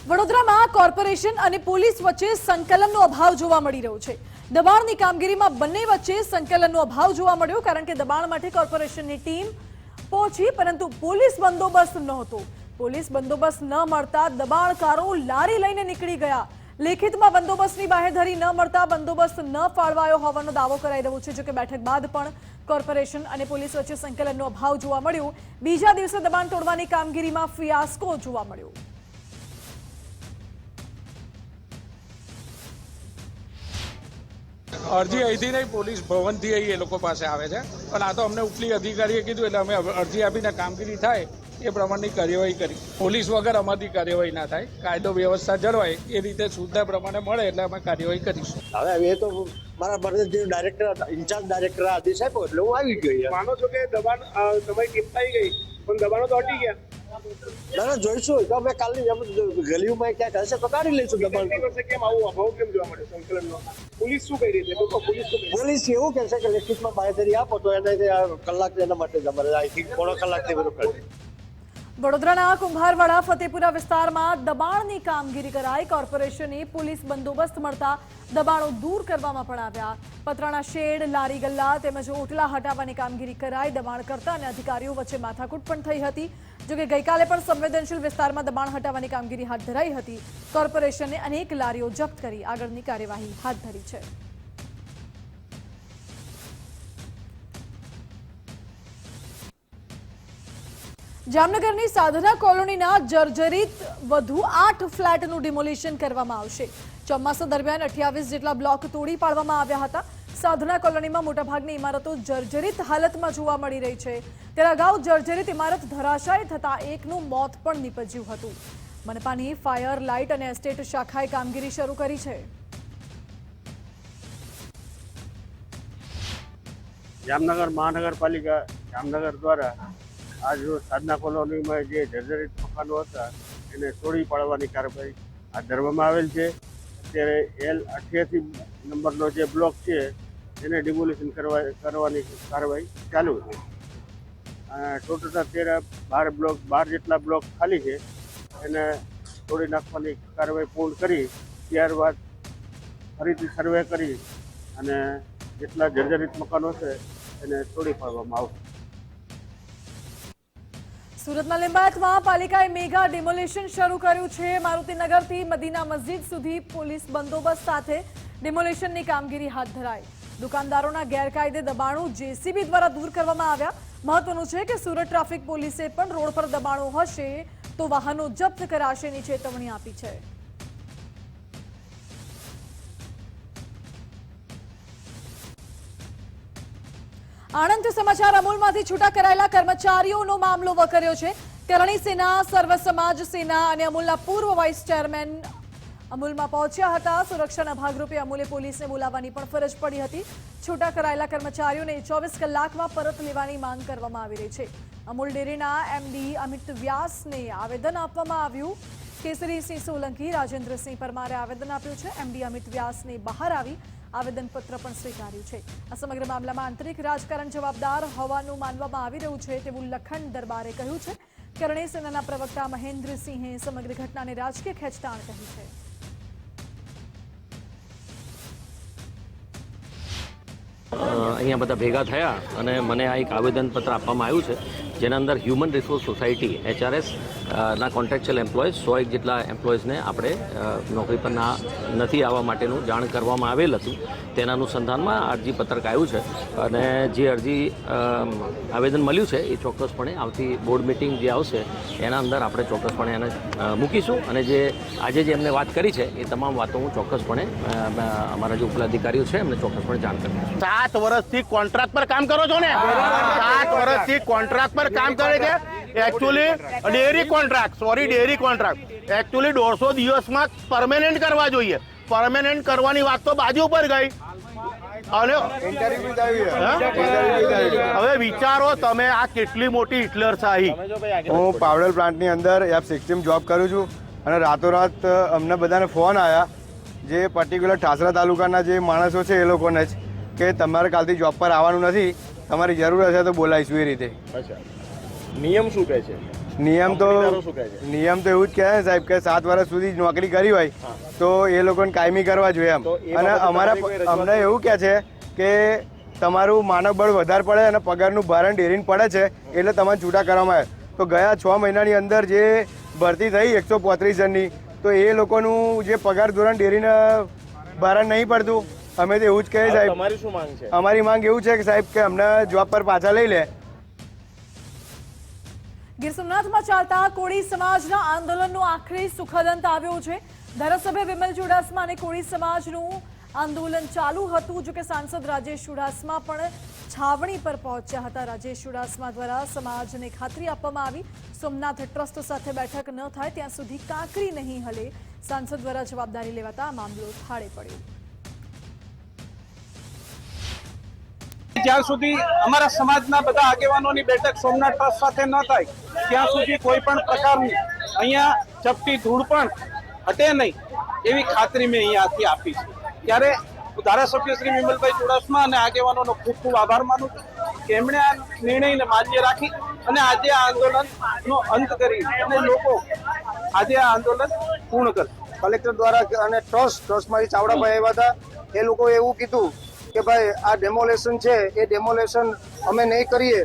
વડોદરામાં કોર્પોરેશન અને પોલીસ વચ્ચે સંકલનનો અભાવ જોવા મળી રહ્યો છે. દબાણની કામગીરીમાં બંને વચ્ચે સંકલનનો અભાવ જોવા મળ્યો, કારણ કે દબાણ માટે કોર્પોરેશનની ટીમ પહોંચી, પરંતુ પોલીસ બંદોબસ્ત નહોતો. પોલીસ બંદોબસ્ત ન મળતા દબાણકારો લારી લઈને નીકળી ગયા. લેખિતમાં બંદોબસ્તની બાહેધરી ન મળતા બંદોબસ્ત ન ફાળવાયો હોવાનો દાવો કરાઈ રહ્યો છે. જોકે બેઠક બાદ પણ કોર્પોરેશન અને પોલીસ વચ્ચે સંકલનનો અભાવ જોવા મળ્યો. બીજા દિવસે દબાણ તોડવાની કામગીરીમાં ફિયાસ્કો જોવા મળ્યો. અરજી અહીંથી નહીં, પોલીસ ભવનથી અહીં એ લોકો પાસે આવે છે, પણ આ તો અમને ઉપલી અધિકારીએ કીધું એટલે અમે અરજી આપીને કામગીરી થાય એ પ્રમાણની કાર્યવાહી કરી. પોલીસ વગર અમારી કાર્યવાહી ના થાય, કાયદો વ્યવસ્થા જળવાય એ રીતે સુવિધા પ્રમાણે મળે એટલે અમે કાર્યવાહી કરીશું. હવે એ તો મારા બરાબર જે ડાયરેક્ટર ઇન્ચાર્જ ડાયરેક્ટર આદેશ આપ્યો એટલે હું આવી ગયો. માનો છો કે દબાણ તમારી ટીમ થઈ ગઈ પણ દબાણો તો હટી ગયા? ના જોઈશું તો અમે કાલની ગલીઓમાં ક્યાંક હશે તો કાઢી લઈશું દબાણ. કેમ આવું અભાવ કેમ જોવા મળે સંકલનનો? પોલીસ શું કરી રહી છે? પોલીસ એવું કહેશે કે લેખિતમાં બાહેધરી આપો તો એને કલાક એના માટે જ અમારે અહીંથી પોણા કલાકથી બધું કરી. વડોદરાના કુંભારવાડા ફતેપુરા વિસ્તારમાં દબાણની કામગીરી કરાઈ. કોર્પોરેશને પોલીસ બંદોબસ્ત મળતા દબાણો દૂર કરવામાં પણ આવ્યા. પતરાના શેડ, લારી ગલ્લા તેમજ ઓટલા હટાવવાની કામગીરી કરાઈ. દબાણકર્તા અને અધિકારીઓ વચ્ચે માથાકૂટ પણ થઈ હતી. જોકે ગઈકાલે પણ સંવેદનશીલ વિસ્તારમાં દબાણ હટાવવાની કામગીરી હાથ ધરાઈ હતી. કોર્પોરેશને અનેક લારીઓ જપ્ત કરી આગળની કાર્યવાહી હાથ ધરી છે. જામનગરની સાધના કોલોનીના જર્જરિત વધુ 8 ફ્લેટનું ડિમોલિશન કરવામાં આવશે. ચોમાસા દરમિયાન 28 જેટલા બ્લોક તોડી પાડવામાં આવ્યા હતા. સાધના કોલોનીમાં મોટાભાગની ઇમારતો જર્જરિત હાલતમાં જોવા મળી રહી છે. ત્યારે અગાઉ જર્જરિત ઇમારત ધરાશાયી થતા એકનું મોત પણ નીપજ્યું હતું. મનપાની ફાયર, લાઇટ અને એસ્ટેટ શાખાએ કામગીરી શરૂ કરી છે. જામનગર મહાનગરપાલિકા જામનગર દ્વારા આજ રોજ સાધના કોલોનીમાં જે જર્જરિત મકાનો હતા એને તોડી પાડવાની કાર્યવાહી હાથ ધરવામાં આવેલ છે. અત્યારે L88 નંબરનો જે બ્લોક છે એને ડિમોલિશન કરવાની કાર્યવાહી ચાલુ છે. ટોટલ અત્યારે 12 જેટલા બ્લોક ખાલી છે, એને તોડી નાખવાની કાર્યવાહી પૂર્ણ કરી ત્યારબાદ ફરીથી સર્વે કરી અને જેટલા જર્જરિત મકાનો છે એને તોડી પાડવામાં આવશે. સુરતના લિંબાયતમાં પાલિકાએ મેગા ડિમોલિશન શરૂ કર્યું છે. મારુતિનગરથી મદીના મસ્જિદ સુધી પોલીસ બંદોબસ્ત સાથે ડિમોલિશનની કામગીરી હાથ ધરાઈ. દુકાનદારોના ગેરકાયદે દબાણો JCB દ્વારા દૂર કરવામાં આવ્યા. મહત્વનું છે કે સુરત ટ્રાફિક પોલીસે પણ રોડ પર દબાણો હશે તો વાહનો જપ્ત કરાશેની ચેતવણી આપી છે. આણંદ સમાચાર, અમૂલમાંથી છૂટા કરાયેલા કર્મચારીઓનો મામલો વકર્યો છે. કરણી સેના, સર્વ સમાજ સેના અને અમૂલના પૂર્વ વાઇસ ચેરમેન અમૂલમાં પહોંચ્યા હતા. સુરક્ષાના ભાગરૂપે અમૂલે પોલીસને બોલાવવાની પણ ફરજ પડી હતી. છૂટા કરાયેલા કર્મચારીઓને 24 કલાકમાં પરત લેવાની માંગ કરવામાં આવી રહી છે. અમૂલ ડેરીના MD અમિત વ્યાસને આવેદન આપવામાં આવ્યું. કેસરીસિંહ સોલંકી, રાજેન્દ્રસિંહ પરમારે આવેદન આપ્યું છે. MD અમિત વ્યાસને બહાર આવી આવેદનપત્ર પણ સ્વીકાર્યું છે. આ સમગ્ર મામલામાં આંતરિક રાજકારણ જવાબદાર હોવાનું માનવામાં આવી રહ્યું છે તેવું લખન દરબારે કહ્યું છે. કરણી સેનાના પ્રવક્તા મહેન્દ્રસિંહે સમગ્ર ઘટનાને રાજકીય ખેંચતાણ કહી છે. અહીંયા બધા ભેગા થયા અને મને આ એક આવેદનપત્ર આપવામાં આવ્યું છે જેના અંદર હ્યુમન રિસોર્સ સોસાયટી HRS ના કોન્ટ્રાક્ચ્યુઅલ એમ્પ્લોઈઝ 101 જેટલા એમ્પ્લોઈઝને આપણે નોકરી પર નથી આવવા માટેનું જાણ કરવામાં આવેલ હતું. તેના અનુસંધાનમાં અરજી પત્રક આવ્યું છે અને જે અરજી આવેદન મળ્યું છે એ ચોક્કસપણે આવતી બોર્ડ મિટિંગ જે આવશે એના અંદર આપણે ચોક્કસપણે એને મૂકીશું અને જે આજે જે એમને વાત કરી છે એ તમામ વાતો હું ચોક્કસપણે અમારા જે ઉપલા અધિકારીઓ છે એમને ચોક્કસપણે જાણ કરીશ. 7 વર્ષથી કોન્ટ્રાક્ટ પર કામ કરો છો ને? 7 વર્ષથી કોન્ટ્રાક્ટ પર કામ કરે છે. એકચ્યુઅલી ડેરી કોન્ટ્રાક્ટ એકચ્યુઅલી 150 દિવસમાં પરમેનન્ટ કરવા જોઈએ. પરમેનન્ટ કરવાની વાત તો બાજુ પર ગઈ અને હવે વિચારો તમે આ કેટલી મોટી હિટલરશાહી. હું પાવડર પ્લાન્ટની અંદર F16 જોબ કરું છું અને રાતોરાત અમને બધાને ફોન આવ્યા જે પર્ટિક્યુલર ઠાસરા તાલુકાના જે માણસો છે એ લોકોને જ કે તમારે કાલથી જોબ પર આવવાનું નથી, તમારી જરૂર હશે તો બોલાવીશું એ રીતે. નિયમ શું કહે છે? નિયમ તો એવું જ કહે છે સાહેબ કે 7 વર્ષ સુધી નોકરી કરી હોય તો એ લોકોને કાયમી કરવા જોઈએ એમ. અને અમને એવું કહે છે કે તમારું માનવ બળ વધારે પડે અને પગારનું ભારણ ડેરીને પડે છે એટલે તમારે છૂટા કરવામાં આવે. તો ગયા 6 મહિનાની અંદર જે ભરતી થઈ 135 જણની, તો એ લોકોનું જે પગાર ધોરણ ડેરીને ભારણ નહીં પડતું. અમે તો એવું જ કહીએ સાહેબ. તમારી શું માંગ છે? અમારી માંગ એવું છે કે સાહેબ કે અમને જોબ પર પાછા લઈ લે. ગીર સોમનાથમાં ચાલતા કોળી સમાજના આંદોલનનો આખરી સુખદ અંત આવ્યો છે. ધારાસભ્ય વિમલ ચુડાસમા અને કોળી સમાજનું આંદોલન ચાલુ હતું. જો કે સાંસદ રાજેશ ચુડાસમા પણ છાવણી પર પહોંચ્યા હતા. રાજેશ ચુડાસમા દ્વારા સમાજને ખાતરી આપવામાં આવી સોમનાથ ટ્રસ્ટ સાથે બેઠક ન થાય ત્યાં સુધી કાંકરી નહીં હલે. સાંસદ દ્વારા જવાબદારી લેવાતા મામલો થાળે પડ્યો. જ્યાં સુધી અમારા સમાજના બધા આગેવાનોની બેઠક સોમનાથ ટ્રસ્ટ સાથે ન થાય ત્યાં સુધી કોઈ પણ પ્રકારની અહીંયા ચપટી ધૂળ પણ હટે નહીં એવી ખાતરી મેં અહીંયાથી આપી છે. ત્યારે હું ધારાસભ્ય શ્રી વિમલભાઈ ચુડાસમા અને આગેવાનોનો ખૂબ ખૂબ આભાર માનું છું કે એમણે આ નિર્ણયને માન્ય રાખી અને આજે આ આંદોલનનો અંત કરી અને લોકો આજે આ આંદોલન પૂર્ણ કરશે. કલેક્ટર દ્વારા અને ટ્રસ્ટમાંથી ચાવડાભાઈ આવ્યા હતા. એ લોકોએ એવું કીધું કે ભાઈ આ ડેમોલેશન છે એ ડેમોલેશન અમે નહીં કરીએ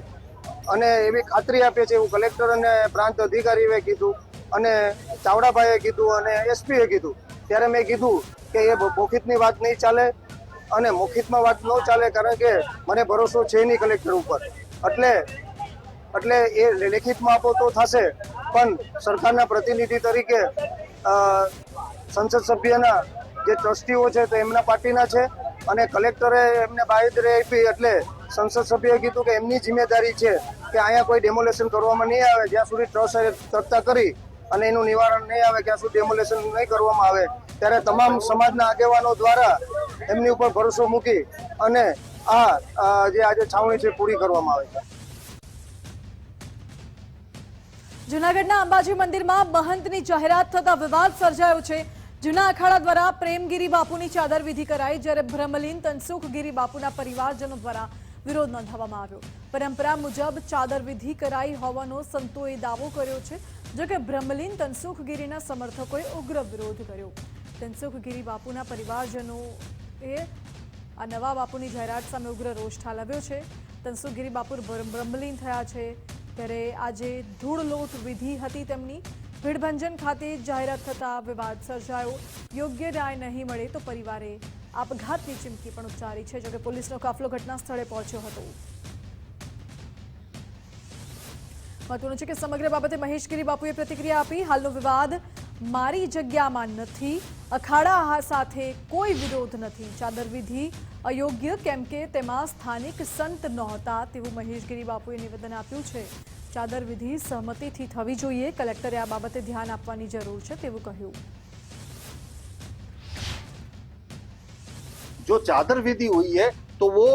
અને એવી ખાતરી આપે છે એવું કલેક્ટર અને પ્રાંત અધિકારીએ કીધું અને ચાવડાભાઈએ કીધું અને એસપીએ કીધું. ત્યારે મેં કીધું કે એ મૌખિકની વાત નહીં ચાલે અને મૌખિકમાં વાત ન ચાલે કારણ કે મને ભરોસો છે નહીં કલેક્ટર ઉપર. એટલે એ લેખિતમાં આપો તો થશે પણ સરકારના પ્રતિનિધિ તરીકે સંસદ સભ્યના જે ટ્રસ્ટીઓ છે તો એમના પાર્ટીના છે અને કલેક્ટરે એમને બાંહેધરી આપી એટલે સંસદ સભ્યએ કીધું કે એમની જિમ્મેદારી છે કે અહીંયા કોઈ ડેમોલેશન કરવામાં નહીં આવે જ્યાં સુધી ટ્રસ્ટ ચર્ચા કરી અને એનું નિવારણ નહીં આવે ત્યાં સુધી ડેમોલેશન નહીં કરવામાં આવે. ત્યારે તમામ સમાજના આગેવાનો દ્વારા એમની ઉપર ભરોસો મૂકી અને આ જે આજે છાવણી છે પૂરી કરવામાં આવે છે. જૂનાગઢના અંબાજી મંદિરમાં મહંતની જાહેરાત થતા વિવાદ સર્જાયો છે. જૂના અખાડા દ્વારા પ્રેમગીરી બાપુની ચાદર વિધિ કરાઈ જ્યારે બ્રહ્મલીન તનસુખગીરી બાપુના પરિવારજનો દ્વારા વિરોધ નોંધાવવામાં આવ્યો. પરંપરા મુજબ ચાદર વિધિ કરાઈ હોવાનો સંતોએ દાવો કર્યો છે. જોકે બ્રહ્મલીન તનસુખગીરીના સમર્થકોએ ઉગ્ર વિરોધ કર્યો. તનસુખગીરી બાપુના પરિવારજનોએ આ નવા બાપુની જાહેરાત સામે ઉગ્ર રોષ ઠાલવ્યો છે. તનસુખગીરી બાપુ બ્રહ્મલીન થયા છે ત્યારે આજે ધૂળ લોટ વિધિ હતી તેમની. ભીડભંજન ખાતે જાહેરાત થતા વિવાદ સર્જાયો. યોગ્ય ન્યાય નહીં મળે તો પરિવારે આપઘાતની ચીમકી પણ ઉચ્ચારી છે. જોકે પોલીસનો કાફલો ઘટના સ્થળે પહોંચ્યો હતો. મહત્વનું છે કે સમગ્ર બાબતે મહેશગીરી બાપુએ પ્રતિક્રિયા આપી. હાલનો વિવાદ મારી જગ્યામાં નથી, અખાડા સાથે કોઈ વિરોધ નથી. ચાદર વિધિ અયોગ્ય કેમ કે તેમાં સ્થાનિક સંત નહોતા તેવું મહેશગીરી બાપુએ નિવેદન આપ્યું છે. ચાદર વિધિ સહમતિથી થવી જોઈએ. કલેક્ટરે આ બાબતે ધ્યાન આપવાની જરૂર છે તેવું કહ્યું. जो चादर विधि हुई है तो वो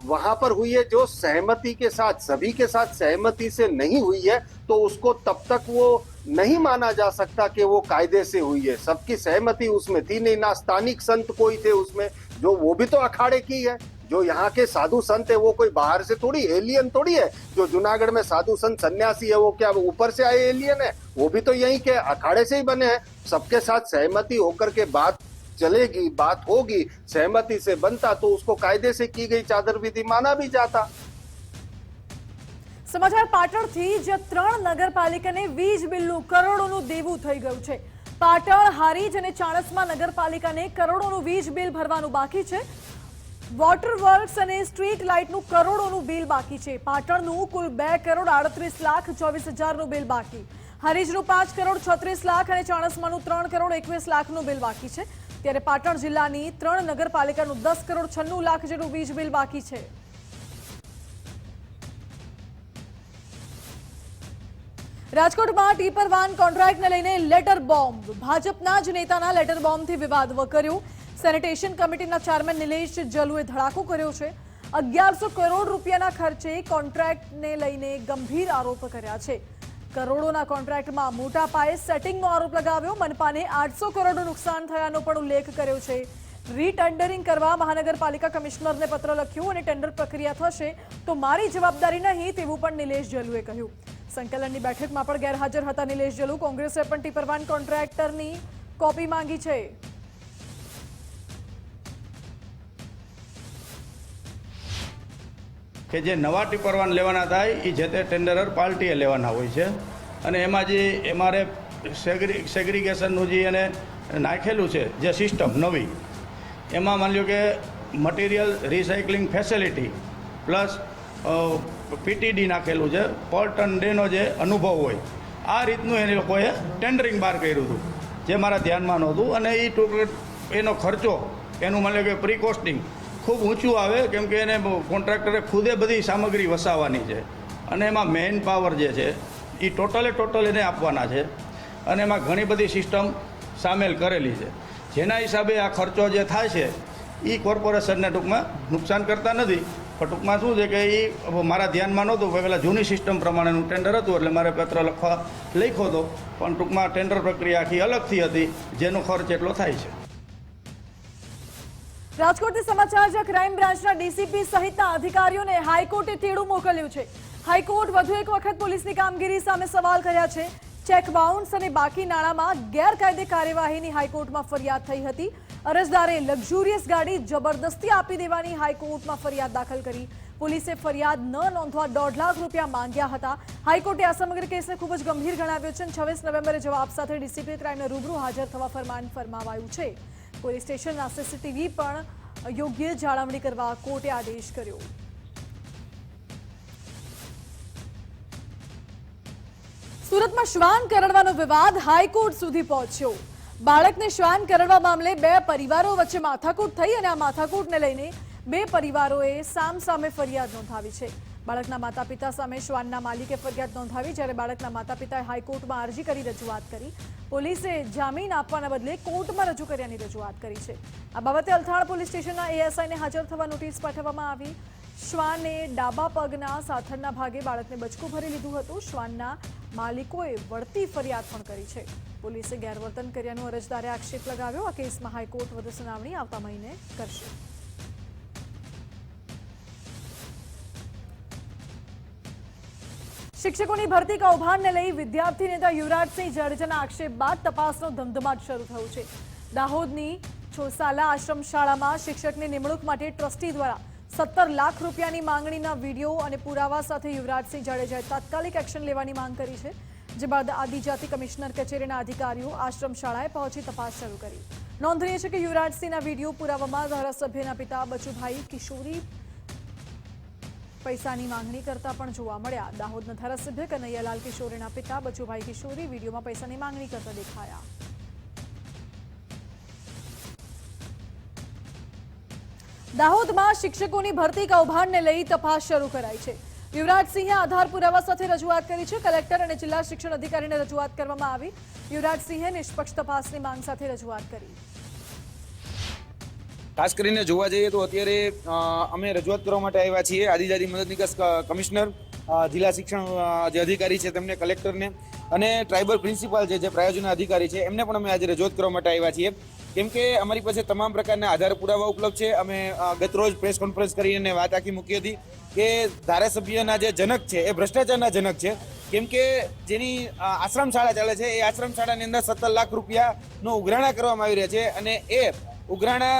वहां पर हुई है जो सहमति के साथ सभी के साथ सहमति से नहीं हुई है तो उसको तब तक वो नहीं माना जा सकता कि वो कायदे से हुई है. सबकी सहमति उसमें थी नहीं, ना स्थानिक संत कोई थे उसमें, जो वो भी तो अखाड़े की है. जो यहाँ के साधु संत है वो कोई बाहर से थोड़ी एलियन थोड़ी है. जो जूनागढ़ में साधु संत सन्यासी है वो क्या ऊपर से आए एलियन है? वो भी तो यहीं के अखाड़े से ही बने हैं. सबके साथ सहमति होकर के बात चलेगी, बात होगी, सहमति से बनता तो उसको कायदे से की गई चादर विधि माना भी जाता. સમાચાર પાટણથી, જ્યાં 3 નગરપાલિકાને વીજ બિલનું કરોડોનું દેવું થઈ ગયું છે. પાટણ, હારીજ અને ચાણસ્મા નગરપાલિકાને કરોડોનું વીજ બિલ ભરવાનું બાકી છે. વોટર વર્ક્સ અને સ્ટ્રીટ લાઇટનું કરોડોનું બિલ બાકી છે. પાટણનું કુલ 2,38,24,000નું બિલ બાકી. હારીજનું 5,36,00,000 અને ચાણસ્માનું 3,21,00,000નું બિલ બાકી છે. ત્યારે પાટણ જિલ્લાની 3 નગરપાલિકાનું 10,96,00,000 જેટલું વીજ બિલ બાકી છે. રાજકોટમાં ટીપર વાન કોન્ટ્રાક્ટને લઈને લેટર બોમ્બ. ભાજપના જ નેતાના લેટર બોમ્બથી વિવાદ વકર્યો. સેનિટેશન કમિટીના ચેરમેન નિલેશ જલુએ ધડાકો કર્યો છે. 1100 કરોડ રૂપિયાના ખર્ચે કોન્ટ્રાક્ટને લઈને ગંભીર આરોપ કર્યા છે. કરોડોના કોન્ટ્રાક્ટમાં મોટા પાયે સેટિંગનો આરોપ લગાવ્યો. મનપાને 800 કરોડનું નુકસાન થયાનો પણ ઉલ્લેખ કર્યો છે. રીટેન્ડરિંગ કરવા મહાનગરપાલિકા કમિશનરને પત્ર લખ્યો અને ટેન્ડર પ્રક્રિયા થશે તો મારી જવાબદારી નહીં તેવું પણ નિલેશ જલુએ કહ્યું. સંકલનની બેઠકમાં પણ ગેરહાજર હતા નિલેશ જલુ. કોંગ્રેસે પણ ટીપર વાન કોન્ટ્રાક્ટરની કોપી માંગી છે. કે જે નવા ટીપર વાન લેવાના થાય એ જે તે ટેન્ડરર પાર્ટીએ લેવાના હોય છે અને એમાં જે એમઆરએફ સેગ્રીગેશનનું જે એને નાખેલું છે જે સિસ્ટમ નવી, એમાં માની લો કે મટીરિયલ રિસાયકલિંગ ફેસિલિટી પ્લસ પીટીડી નાખેલું છે, પર ટન ડેનો જે અનુભવ હોય, આ રીતનું એ લોકોએ ટેન્ડરિંગ બહાર કર્યું હતું જે મારા ધ્યાનમાં નહોતું. અને એ એનો ખર્ચો એનું માની લો કે પ્રી કોસ્ટિંગ ખૂબ ઊંચું આવે, કેમ કે એને કોન્ટ્રાક્ટરે ખુદે બધી સામગ્રી વસાવવાની છે અને એમાં મેન પાવર જે છે એ ટોટલ એને આપવાના છે અને એમાં ઘણી બધી સિસ્ટમ સામેલ કરેલી છે, જેના હિસાબે આ ખર્ચો જે થાય છે એ કોર્પોરેશનને ટૂંકમાં નુકસાન કરતા નથી. પણ ટૂંકમાં શું છે કે એ મારા ધ્યાનમાં નહોતું, પહેલાં જૂની સિસ્ટમ પ્રમાણેનું ટેન્ડર હતું એટલે મારે પત્ર લખ્યો હતો, પણ ટૂંકમાં ટેન્ડર પ્રક્રિયા આખી અલગથી હતી જેનો ખર્ચ એટલો થાય છે. રાજકોટથી સમાચાર છે. ક્રાઇમ બ્રાન્ચના ડીસીપી સહિતના અધિકારીઓને હાઈકોર્ટે તેડું મોકલ્યું છે. હાઈકોર્ટ વધુ એક વખત પોલીસની કામગીરી સામે સવાલ કર્યા છે. ચેક બાઉન્સ અને બાકી નાણાંમાં ગેરકાયદે કાર્યવાહીની હાઈકોર્ટમાં ફરિયાદ થઈ હતી. અરજદારે લક્ઝુરિયસ ગાડી જબરદસ્તી આપી દેવાની હાઈકોર્ટમાં ફરિયાદ દાખલ કરી. પોલીસે ફરિયાદ ન નોંધવા 1.5 લાખ રૂપિયા માંગ્યા હતા. હાઈકોર્ટે આ સમગ્ર કેસને ખૂબ જ ગંભીર ગણાવ્યો છે. 26 નવેમ્બરે જવાબ સાથે ડીસીપી ક્રાઇમને રૂબરૂ હાજર થવા ફરમાવાયું છે. પોલીસ સ્ટેશનના સીસીટીવી પણ યોગ્ય જાળવણી કરવા કોર્ટે આદેશ કર્યો. સુરતમાં શ્વાન કરડવાનો વિવાદ હાઈકોર્ટ સુધી પહોંચ્યો. બાળકને શ્વાન કરડવા મામલે 2 પરિવારો વચ્ચે માથાકૂટ થઈ અને આ માથાકૂટને લઈને 2 પરિવારોએ સામસામે ફરિયાદ નોંધાવી છે. બાળકના માતા પિતા સામે શ્વાનના માલિકે ફરિયાદ નોંધાવી, જ્યારે બાળકના માતા પિતાએ હાઈકોર્ટમાં અરજી કરી રજૂઆત કરી. પોલીસે જામીન આપવાના બદલે કોર્ટમાં રજૂ કર્યાની રજૂઆત કરી છે. આ બાબતે અલથાણ પોલીસ સ્ટેશનના એએસઆઈને હાજર થવા નોટિસ પાઠવવામાં આવી. શ્વાને ડાબા પગના સાથળના ભાગે બાળકને બચકું ભરી લીધું હતું. શ્વાનના માલિકોએ વળતી ફરિયાદ પણ કરી છે. પોલીસે ગેરવર્તન કર્યાનો અરજદારે આક્ષેપ લગાવ્યો. આ કેસમાં હાઈકોર્ટ વધુ સુનાવણી આવતા મહિને કરશે. શિક્ષકોની ભરતી કૌભાંડને લઈ વિદ્યાર્થી નેતા યુવરાજસિંહ જાડેજાના આક્ષેપ બાદ તપાસનો ધમધમાટ શરૂ થયો છે. દાહોદની ચોસાલા આશ્રમ શાળામાં શિક્ષકની નિમણૂક માટે ટ્રસ્ટી દ્વારા 17 લાખ રૂપિયાની માંગણીના વિડીયો અને પુરાવા સાથે યુવરાજસિંહ જાડેજાએ તાત્કાલિક એક્શન લેવાની માંગ કરી છે. જે બાદ આદિજાતિ કમિશનર કચેરીના અધિકારીઓ આશ્રમ શાળાએ પહોંચી તપાસ શરૂ કરી. નોંધનીય છે કે યુવરાજસિંહના વિડીયો પુરાવામાં ધારાસભ્યના પિતા બચુભાઈ કિશોરી પૈસાની માંગણી કરતા પણ જોવા મળ્યા. દાહોદના ધારાસભ્ય કનૈયાલાલ કિશોરીના પિતા બચુભાઈ કિશોરી વિડીયોમાં પૈસાની માંગણી કરતા દેખાયા. દાહોદમાં શિક્ષકોની ભરતી કૌભાંડને લઈ તપાસ શરૂ કરાઈ છે. યુવરાજસિંહે આધાર પુરાવા સાથે રજૂઆત કરી છે. કલેક્ટર અને જિલ્લા શિક્ષણ અધિકારીને રજૂઆત કરવામાં આવી. યુવરાજસિંહે નિષ્પક્ષ તપાસની માંગ સાથે રજૂઆત કરી. ખાસ કરીને જોવા જઈએ તો અત્યારે અમે રજૂઆત કરવા માટે આવ્યા છીએ આદિજાતિ મદદનીશ કમિશનર, જિલ્લા શિક્ષણ જે અધિકારી છે તેમને, કલેક્ટરને અને ટ્રાઇબલ પ્રિન્સિપાલ છે જે પ્રાયોજના અધિકારી છે એમને પણ અમે આજે રજૂઆત કરવા માટે આવ્યા છીએ. કેમ કે અમારી પાસે તમામ પ્રકારના આધાર પુરાવા ઉપલબ્ધ છે. અમે ગતરોજ પ્રેસ કોન્ફરન્સ કરીને વાત આખી મૂકી હતી કે ધારાસભ્યના જે જનક છે એ ભ્રષ્ટાચારના જનક છે. કેમ કે જેની આશ્રમ શાળા ચાલે છે એ આશ્રમ શાળાની અંદર 17 લાખ રૂપિયાનો ઉઘરાણા કરવામાં આવી રહ્યા છે અને એ ઉઘરાણા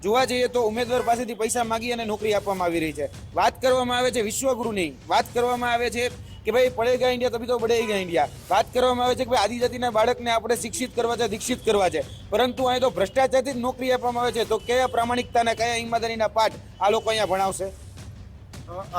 જોવા જઈએ તો ઉમેદવાર પાસેથી પૈસા માગી અને નોકરી આપવામાં આવી રહી છે. વાત કરવામાં આવે છે વિશ્વગુરુની, વાત કરવામાં આવે છે કે ભાઈ પડેગા ઇન્ડિયા તभी तो बढ़ेगा ઇન્ડિયા. વાત કરવામાં આવે છે કે ભાઈ આદિજાતિના બાળકને આપણે શિક્ષિત કરવા છે, દીક્ષિત કરવા છે, પરંતુ અહીં તો ભ્રષ્ટાચારથી જ નોકરી આપવામાં આવે છે. તો કયા પ્રામાણિકતાના, કયા ઈમાનદારીના પાઠ આ લોકો અહીંયા ભણાવશે?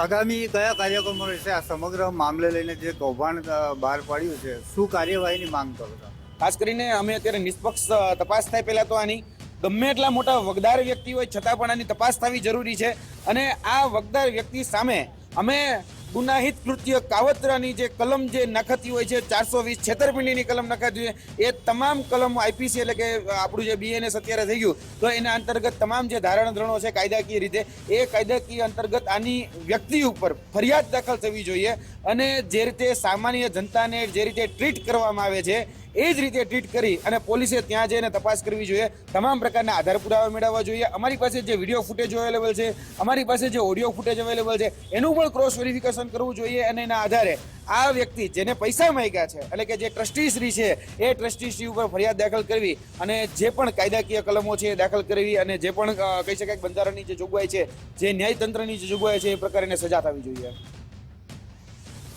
આગામી કયા કાર્યક્રમો રહેશે? આ સમગ્ર મામલે લઈને જે કૌભાંડ બહાર પાડ્યું છે, શું કાર્યવાહીની માંગ કરો છો? ખાસ કરીને અમે અત્યારે નિષ્પક્ષ તપાસ થાય પહેલા તો આની, ગમે એટલા મોટા વગદાર વ્યક્તિ હોય છતાં પણ આની તપાસ થવી જરૂરી છે. અને આ વગદાર વ્યક્તિ સામે અમે ગુનાહિત કૃત્ય કાવતરાની જે કલમ જે નખાતી હોય છે, 420 છેતરપિંડીની કલમ નખાતી હોય, એ તમામ કલમો આઈપીસી એટલે કે આપણું જે બીએનએસ અત્યારે થઈ ગયું, તો એના અંતર્ગત તમામ જે ધારણ ધોરણો છે કાયદાકીય રીતે, એ કાયદાકીય અંતર્ગત આની વ્યક્તિ ઉપર ફરિયાદ દાખલ થવી જોઈએ. અને જે રીતે સામાન્ય જનતાને જે રીતે ટ્રીટ કરવામાં આવે છે એ જ રીતે ટ્રીટ કરી અને પોલીસે ત્યાં જઈને તપાસ કરવી જોઈએ. તમામ પ્રકારના આધાર પુરાવા મેળવવા જોઈએ. અમારી પાસે જે વિડીયો ફૂટેજ અવેલેબલ છે, અમારી પાસે જે ઓડિયો ફૂટેજ અવેલેબલ છે, એનું પણ ક્રોસ વેરિફિકેશન કરવું જોઈએ. અને એના આધારે આ વ્યક્તિ જેને પૈસા માંગ્યા છે, એટલે કે જે ટ્રસ્ટીશ્રી છે, એ ટ્રસ્ટીશ્રી ઉપર ફરિયાદ દાખલ કરવી અને જે પણ કાયદાકીય કલમો છે એ દાખલ કરવી અને જે પણ કહી શકાય બંધારણની જે જોગવાઈ છે, જે ન્યાયતંત્રની જે જોગવાઈ છે, એ પ્રકારે સજા થવી જોઈએ.